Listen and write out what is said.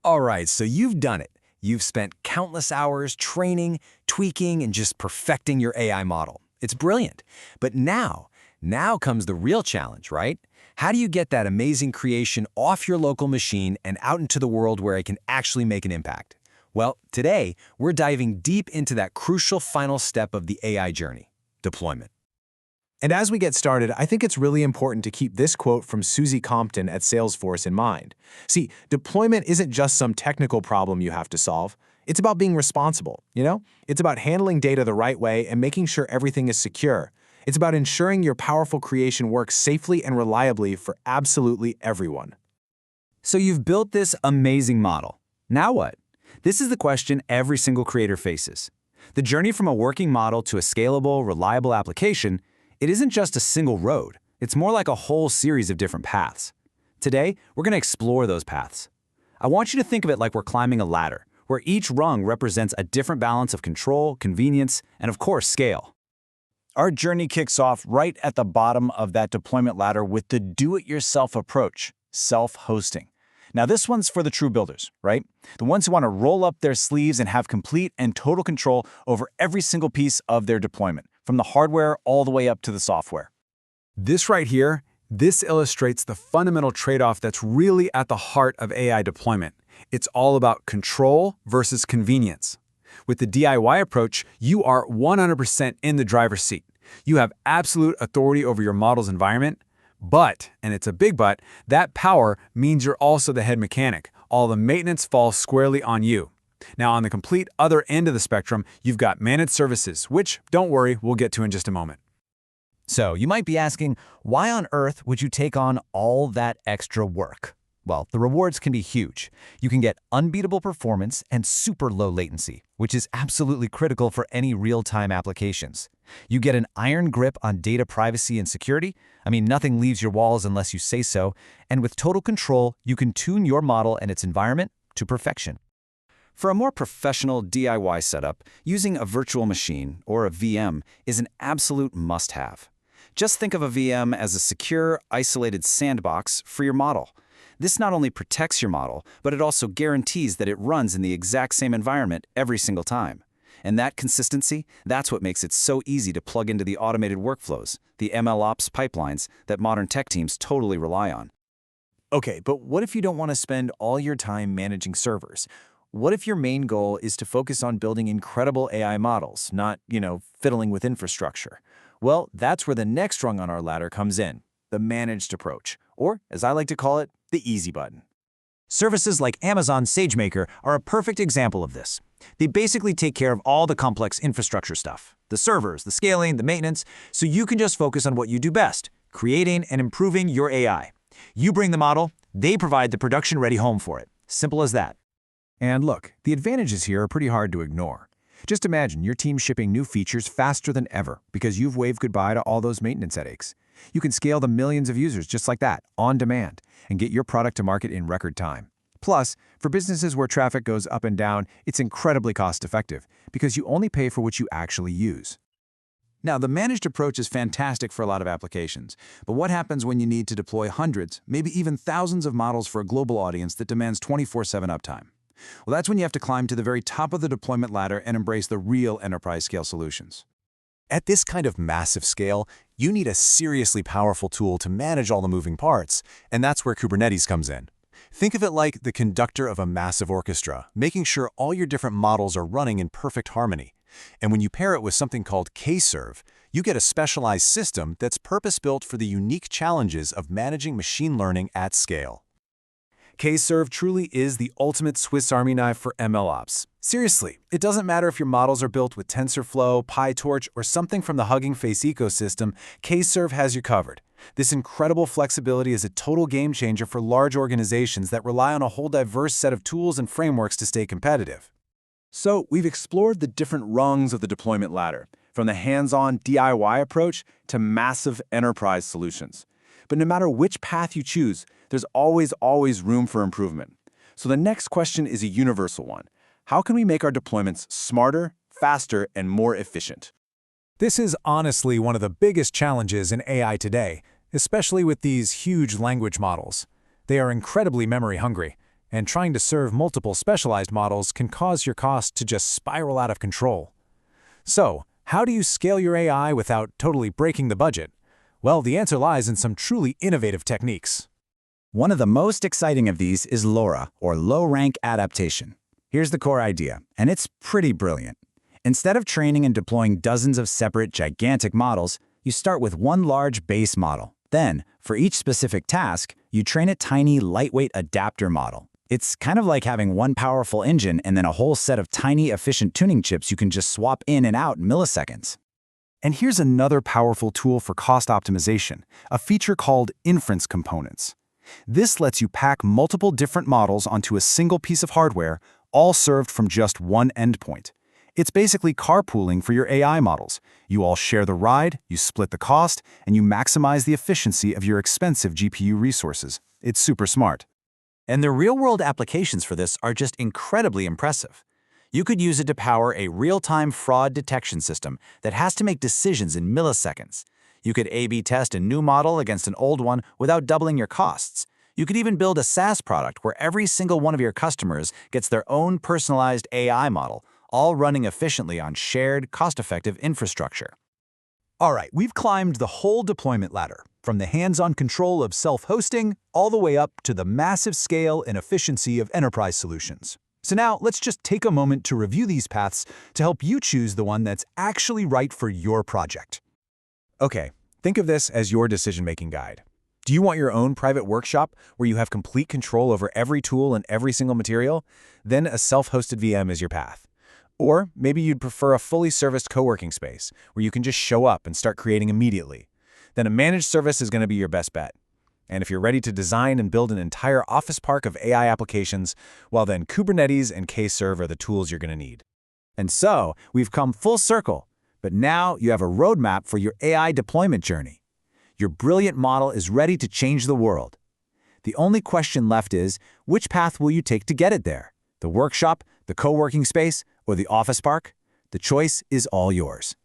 All right, so you've done it. You've spent countless hours training, tweaking, and just perfecting your AI model. It's brilliant. But now comes the real challenge, right? How do you get that amazing creation off your local machine and out into the world where it can actually make an impact? Well, today, we're diving deep into that crucial final step of the AI journey, deployment. And as we get started, I think it's really important to keep this quote from Susie Compton at Salesforce in mind. See, deployment isn't just some technical problem you have to solve. It's about being responsible, It's about handling data the right way and making sure everything is secure. It's about ensuring your powerful creation works safely and reliably for absolutely everyone. So you've built this amazing model. Now what? This is the question every single creator faces. The journey from a working model to a scalable, reliable application, it isn't just a single road. It's more like a whole series of different paths. Today, we're going to explore those paths. I want you to think of it like we're climbing a ladder, where each rung represents a different balance of control, convenience, and of course, scale. Our journey kicks off right at the bottom of that deployment ladder with the do-it-yourself approach, self-hosting. Now, this one's for the true builders, right? The ones who want to roll up their sleeves and have complete and total control over every single piece of their deployment, from the hardware all the way up to the software. This right here, this illustrates the fundamental trade-off that's really at the heart of AI deployment. It's all about control versus convenience. With the DIY approach, you are 100% in the driver's seat. You have absolute authority over your model's environment, but, and it's a big but, that power means you're also the head mechanic. All the maintenance falls squarely on you. Now, on the complete other end of the spectrum, you've got managed services, which, don't worry, we'll get to in just a moment. So you might be asking, why on earth would you take on all that extra work? Well, the rewards can be huge. You can get unbeatable performance and super low latency, which is absolutely critical for any real-time applications. You get an iron grip on data privacy and security. I mean, nothing leaves your walls unless you say so. And with total control, you can tune your model and its environment to perfection. For a more professional DIY setup, using a virtual machine, or a VM, is an absolute must-have. Just think of a VM as a secure, isolated sandbox for your model. This not only protects your model, but it also guarantees that it runs in the exact same environment every single time. And that consistency, that's what makes it so easy to plug into the automated workflows, the MLOps pipelines that modern tech teams totally rely on. Okay, but what if you don't want to spend all your time managing servers? What if your main goal is to focus on building incredible AI models, not, fiddling with infrastructure? Well, that's where the next rung on our ladder comes in, the managed approach, or, as I like to call it, the easy button. Services like Amazon SageMaker are a perfect example of this. They basically take care of all the complex infrastructure stuff, the servers, the scaling, the maintenance, so you can just focus on what you do best, creating and improving your AI. You bring the model, they provide the production-ready home for it. Simple as that. And look, the advantages here are pretty hard to ignore. Just imagine your team shipping new features faster than ever because you've waved goodbye to all those maintenance headaches. You can scale to millions of users just like that, on demand, and get your product to market in record time. Plus, for businesses where traffic goes up and down, it's incredibly cost-effective because you only pay for what you actually use. Now, the managed approach is fantastic for a lot of applications, but what happens when you need to deploy hundreds, maybe even thousands of models for a global audience that demands 24/7 uptime? Well, that's when you have to climb to the very top of the deployment ladder and embrace the real enterprise-scale solutions. At this kind of massive scale, you need a seriously powerful tool to manage all the moving parts, and that's where Kubernetes comes in. Think of it like the conductor of a massive orchestra, making sure all your different models are running in perfect harmony. And when you pair it with something called Kserve, you get a specialized system that's purpose-built for the unique challenges of managing machine learning at scale. Kserve truly is the ultimate Swiss Army knife for MLOps. Seriously, it doesn't matter if your models are built with TensorFlow, PyTorch, or something from the Hugging Face ecosystem, Kserve has you covered. This incredible flexibility is a total game changer for large organizations that rely on a whole diverse set of tools and frameworks to stay competitive. So, we've explored the different rungs of the deployment ladder, from the hands-on DIY approach to massive enterprise solutions. But no matter which path you choose, there's always room for improvement. So the next question is a universal one. How can we make our deployments smarter, faster, and more efficient? This is honestly one of the biggest challenges in AI today, especially with these huge language models. They are incredibly memory hungry. And trying to serve multiple specialized models can cause your cost to just spiral out of control. So, how do you scale your AI without totally breaking the budget? Well, the answer lies in some truly innovative techniques. One of the most exciting of these is LoRa, or low-rank adaptation. Here's the core idea, and it's pretty brilliant. Instead of training and deploying dozens of separate, gigantic models, you start with one large base model. Then, for each specific task, you train a tiny, lightweight adapter model. It's kind of like having one powerful engine and then a whole set of tiny, efficient tuning chips you can just swap in and out in milliseconds. And here's another powerful tool for cost optimization, a feature called inference components. This lets you pack multiple different models onto a single piece of hardware, all served from just one endpoint. It's basically carpooling for your AI models. You all share the ride, you split the cost, and you maximize the efficiency of your expensive GPU resources. It's super smart. And the real-world applications for this are just incredibly impressive. You could use it to power a real-time fraud detection system that has to make decisions in milliseconds. You could A/B test a new model against an old one without doubling your costs. You could even build a SaaS product where every single one of your customers gets their own personalized AI model, all running efficiently on shared, cost-effective infrastructure. All right, we've climbed the whole deployment ladder, from the hands-on control of self-hosting all the way up to the massive scale and efficiency of enterprise solutions. So now let's just take a moment to review these paths to help you choose the one that's actually right for your project. Okay, think of this as your decision-making guide. Do you want your own private workshop where you have complete control over every tool and every single material? Then a self-hosted VM is your path. Or maybe you'd prefer a fully serviced co-working space where you can just show up and start creating immediately. Then a managed service is going to be your best bet. And if you're ready to design and build an entire office park of AI applications, well then Kubernetes and Kserve are the tools you're going to need. And so, we've come full circle, but now you have a roadmap for your AI deployment journey. Your brilliant model is ready to change the world. The only question left is, which path will you take to get it there? The workshop, the co-working space, or the office park? The choice is all yours.